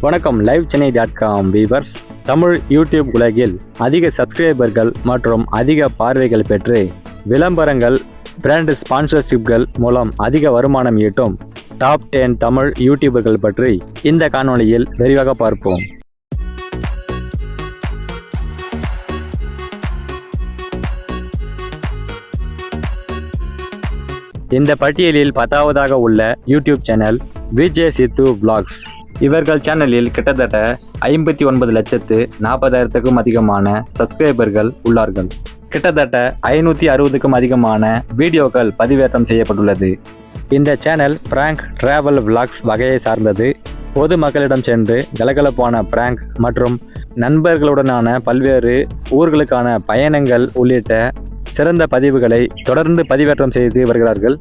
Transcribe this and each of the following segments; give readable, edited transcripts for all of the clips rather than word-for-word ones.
வணக்கம். livechennai.com viewers. Tamil YouTube உலகில் அதிக சப்ஸ்கிரைபர்கள் மற்றும் அதிக பார்வைகள் பெற்று விளம்பரங்கள், பிராண்ட் ஸ்பான்சர்ஷிப்கள் மூலம் அதிக வருமானம் ஈட்டும் டாப் 10 தமிழ் யூடியூபர்கள் பற்றி இந்த காணொளியில் விரிவாக பார்ப்போம். இந்த பட்டியலில் 10வதாக உள்ள யூடியூப் சேனல் விஜய் சித்து vlogs. இவர்கள் சேனலில் கிட்டத்தட்ட 59,40,000க்கும் அதிகமான சப்ஸ்கிரைபர்கள் உள்ளார்கள். கிட்டத்தட்ட 560க்கும் அதிகமான வீடியோக்கள் பதிவேற்றம் செய்யப்பட்டுள்ளது. இந்த சேனல் பிராங்க், டிராவல் vlogs வகையை சார்ந்தது. பொது மக்களிடம் சென்று கலகலப்பான பிராங்க் மற்றும் நண்பர்களுடனான பல்வேறு ஊர்களுக்கான பயணங்கள் உள்ளிட்ட சிறந்த பதிவுகளை தொடர்ந்து பதிவேற்றம் செய்து வருகிறார்கள்.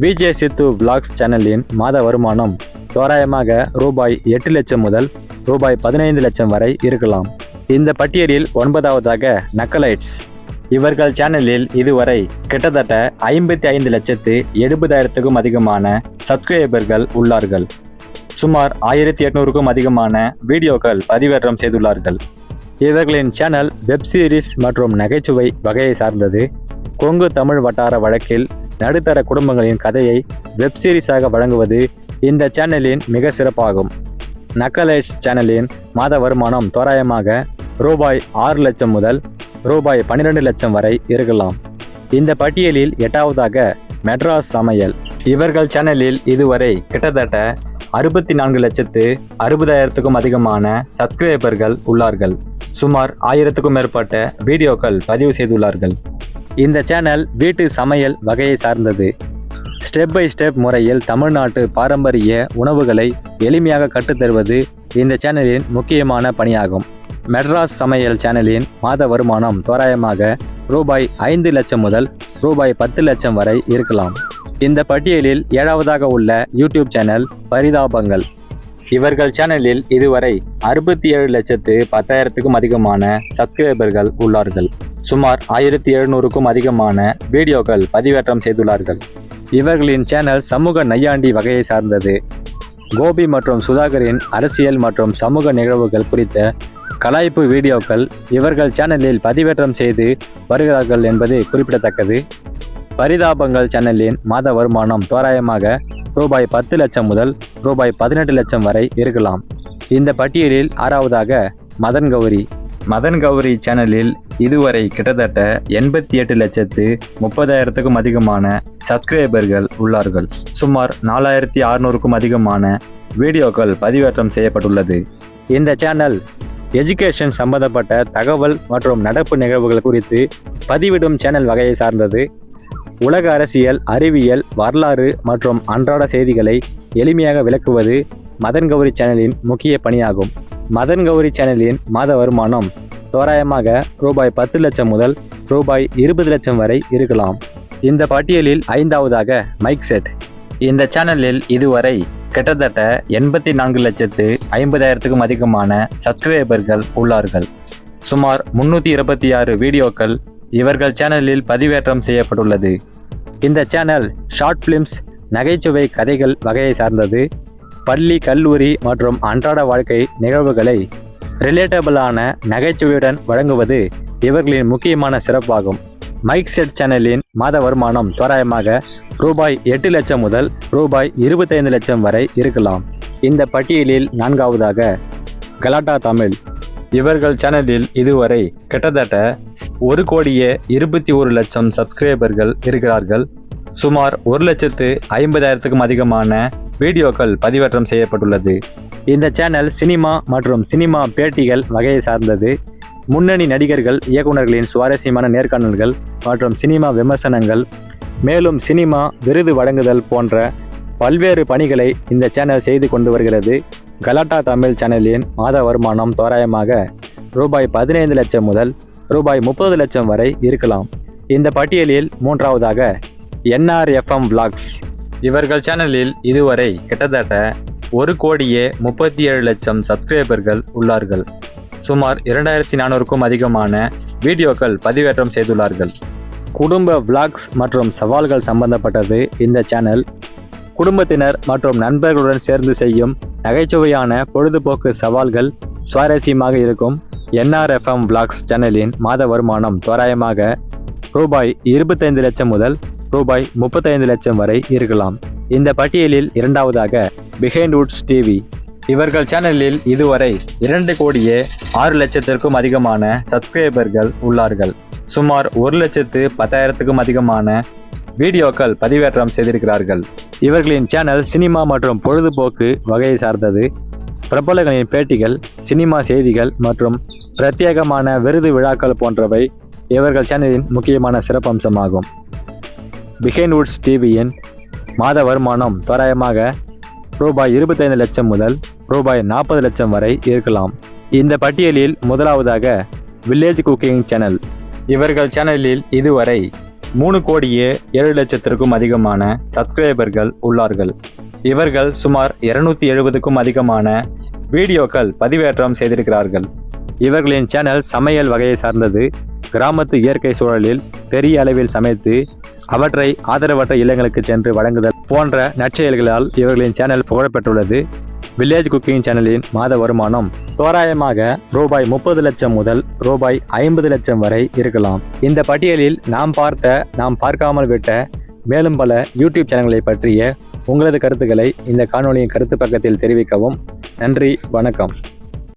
விஜய் சித்து vlogs சேனலின் மாத வருமானம் தோராயமாக ரூபாய் 8 லட்சம் முதல் ரூபாய் 15 லட்சம் வரை இருக்கலாம். இந்த பட்டியலில் 9வதாக நக்கலைட்ஸ். இவர்கள் சேனலில் இதுவரை கிட்டத்தட்ட 55,70,000க்கும் அதிகமான சப்ஸ்கிரைபர்கள் உள்ளார்கள். சுமார் 1800க்கும் அதிகமான வீடியோக்கள் பதிவேற்றம் செய்துள்ளார்கள். இவர்களின் சேனல் வெப் சீரிஸ் மற்றும் நகைச்சுவை வகையை சார்ந்தது. கொங்கு தமிழ் வட்டார வழக்கில் நடுத்தர குடும்பங்களின் கதையை வெப் சீரிஸாக வழங்குவது இந்த சேனலின் மிக சிறப்பாகும். நக்கலைட்ஸ் சேனலின் மாத வருமானம் தோராயமாக ரூபாய் 6 லட்சம் முதல் ரூபாய் 12 லட்சம் வரை இருக்கலாம். இந்த பட்டியலில் 8வதாக மெட்ராஸ் சமையல். இவர்கள் சேனலில் இதுவரை கிட்டத்தட்ட 64,60,000க்கும் அதிகமான சப்ஸ்கிரைபர்கள் உள்ளார்கள். சுமார் 1000க்கும் மேற்பட்ட வீடியோக்கள் பதிவு செய்துள்ளார்கள். இந்த சேனல் வீட்டு சமையல் வகையை சார்ந்தது. ஸ்டெப் பை ஸ்டெப் முறையில் தமிழ்நாட்டு பாரம்பரிய உணவுகளை எளிமையாக கற்றுத்தருவது இந்த சேனலின் முக்கியமான பணியாகும். மெட்ராஸ் சமையல் சேனலின் மாத வருமானம் தோராயமாக ரூபாய் 5 லட்சம் முதல் ரூபாய் 10 லட்சம் வரை இருக்கலாம். இந்த பட்டியலில் 7வதாக உள்ள யூடியூப் சேனல் பரிதாபங்கள். இவர்கள் சேனலில் இதுவரை 67,10,000க்கும் அதிகமான சப்ஸ்கிரைபர்கள் உள்ளார்கள். சுமார் 1700க்கும் அதிகமான வீடியோக்கள் பதிவேற்றம் செய்துள்ளார்கள். இவர்களின் சேனல் சமூக நையாண்டி வகையை சார்ந்தது. கோபி மற்றும் சுதாகரின் அரசியல் மற்றும் சமூக நிகழ்வுகள் குறித்த கலாய்ப்பு வீடியோக்கள் இவர்கள் சேனலில் பதிவேற்றம் செய்து வருகிறார்கள் என்பது குறிப்பிடத்தக்கது. பரிதாபங்கள் சேனலின் மாத வருமானம் தோராயமாக ரூபாய் 10 லட்சம் முதல் ரூபாய் 18 லட்சம் வரை இருக்கலாம். இந்த பட்டியலில் 6வதாக மதன் கௌரி. மதன் கௌரி சேனலில் இதுவரை கிட்டத்தட்ட 88,30,000க்கும் அதிகமான சப்ஸ்கிரைபர்கள் உள்ளார்கள். சுமார் 4,600க்கும் அதிகமான வீடியோக்கள் பதிவேற்றம் செய்யப்பட்டுள்ளது. இந்த சேனல் எஜுகேஷன் சம்பந்தப்பட்ட தகவல் மற்றும் நடப்பு நிகழ்வுகள் குறித்து பதிவிடும் சேனல் வகையை சார்ந்தது. உலக அரசியல், அறிவியல், வரலாறு மற்றும் அன்றாட செய்திகளை எளிமையாக விளக்குவது மதன் கௌரி சேனலின் முக்கிய பணியாகும். மதன் கௌரி சேனலின் மாத வருமானம் தோராயமாக ரூபாய் 10 லட்சம் முதல் ரூபாய் 20 லட்சம் வரை இருக்கலாம். இந்த பட்டியலில் 5வதாக மைக் செட். இந்த சேனலில் இதுவரை கிட்டத்தட்ட 84,50,000க்கும் அதிகமான சப்ஸ்கிரைபர்கள் உள்ளார்கள். சுமார் 326 வீடியோக்கள் இவர்கள் சேனலில் பதிவேற்றம் செய்யப்பட்டுள்ளது. இந்த சேனல் ஷார்ட் ஃபிலிம்ஸ், நகைச்சுவை கதைகள் வகையை சார்ந்தது. பள்ளி, கல்லூரி மற்றும் அன்றாட வாழ்க்கை நிகழ்வுகளை ரிலேட்டபிளான நகைச்சுவையுடன் வழங்குவது இவர்களின் முக்கியமான சிறப்பாகும். மைக் செட் சேனலின் மாத வருமானம் தோராயமாக ரூபாய் 8 லட்சம் முதல் ரூபாய் 25 லட்சம் வரை இருக்கலாம். இந்த பட்டியலில் 4வதாக கலாட்டா தமிழ். இவர்கள் சேனலில் இதுவரை கிட்டத்தட்ட 1,21,00,000 சப்ஸ்கிரைபர்கள் இருக்கிறார்கள். சுமார் 1,50,000க்கும் அதிகமான வீடியோக்கள் பதிவேற்றம் செய்யப்பட்டுள்ளது. இந்த சேனல் சினிமா மற்றும் சினிமா பேட்டிகள் வகையை சார்ந்தது. முன்னணி நடிகர்கள், இயக்குநர்களின் சுவாரஸ்யமான நேர்காணல்கள் மற்றும் சினிமா விமர்சனங்கள், மேலும் சினிமா விருது வழங்குதல் போன்ற பல்வேறு பணிகளை இந்த சேனல் செய்து கொண்டு வருகிறது. கலாட்டா தமிழ் சேனலின் மாத வருமானம் தோராயமாக ரூபாய் 15 லட்சம் முதல் ரூபாய் 30 லட்சம் வரை இருக்கலாம். இந்த பட்டியலில் 3வதாக NRFM vlogs. இவர்கள் சேனலில் இதுவரை கிட்டத்தட்ட 1,37,00,000 சப்ஸ்கிரைபர்கள் உள்ளார்கள். சுமார் 2,400க்கும் அதிகமான வீடியோக்கள் பதிவேற்றம் செய்துள்ளார்கள். குடும்ப vlogs மற்றும் சவால்கள் சம்பந்தப்பட்டது இந்த சேனல். குடும்பத்தினர் மற்றும் நண்பர்களுடன் சேர்ந்து செய்யும் நகைச்சுவையான பொழுதுபோக்கு சவால்கள் சுவாரஸ்யமாக இருக்கும். NRFM Vlogs சேனலின் மாத வருமானம் தோராயமாக ரூபாய் 25 லட்சம் முதல் ரூபாய் 35 லட்சம் வரை இருக்கலாம். இந்த பட்டியலில் இரண்டாவதாக பிஹைண்ட் வுட்ஸ் டிவி. இவர்கள் சேனலில் இதுவரை 2 கோடியே 6 லட்சத்திற்கும் அதிகமான சப்ஸ்கிரைபர்கள் உள்ளார்கள். சுமார் 1,10,000க்கும் அதிகமான வீடியோக்கள் பதிவேற்றம் செய்திருக்கிறார்கள். இவர்களின் சேனல் சினிமா மற்றும் பொழுதுபோக்கு வகையை சார்ந்தது. பிரபலங்களின் பேட்டிகள், சினிமா செய்திகள் மற்றும் பிரத்யேகமான விருது விழாக்கள் போன்றவை இவர்கள் சேனலின் முக்கியமான சிறப்பம்சமாகும். பிஹைண்ட் வுட்ஸ் டிவியின் மாத வருமானம் தோராயமாக ரூபாய் 25 லட்சம் முதல் ரூபாய் 40 லட்சம் வரை இருக்கலாம். இந்த பட்டியலில் முதலாவதாக வில்லேஜ் குக்கிங் சேனல். இவர்கள் சேனலில் இதுவரை 3 கோடியே 7 லட்சத்திற்கும் அதிகமான சப்ஸ்கிரைபர்கள் உள்ளார்கள். இவர்கள் சுமார் 270க்கும் அதிகமான வீடியோக்கள் பதிவேற்றம் செய்திருக்கிறார்கள். இவர்களின் சேனல் சமையல் வகையை சார்ந்தது. கிராமத்து இயற்கை சூழலில் பெரிய அளவில் சமைத்து அவற்றை ஆதரவற்ற இல்லங்களுக்கு சென்று வழங்குதல் போன்ற நற்செயல்களால் இவர்களின் சேனல் புகழப்பெற்றுள்ளது. வில்லேஜ் குக்கிங் சேனலின் மாத வருமானம் தோராயமாக ரூபாய் 30 லட்சம் முதல் ரூபாய் 50 லட்சம் வரை இருக்கலாம். இந்த பட்டியலில் நாம் பார்க்காமல் விட்ட மேலும் பல யூடியூப் சேனல்களை பற்றிய உங்களது கருத்துக்களை இந்த காணொளியின் கருத்து பக்கத்தில் தெரிவிக்கவும். நன்றி, வணக்கம்.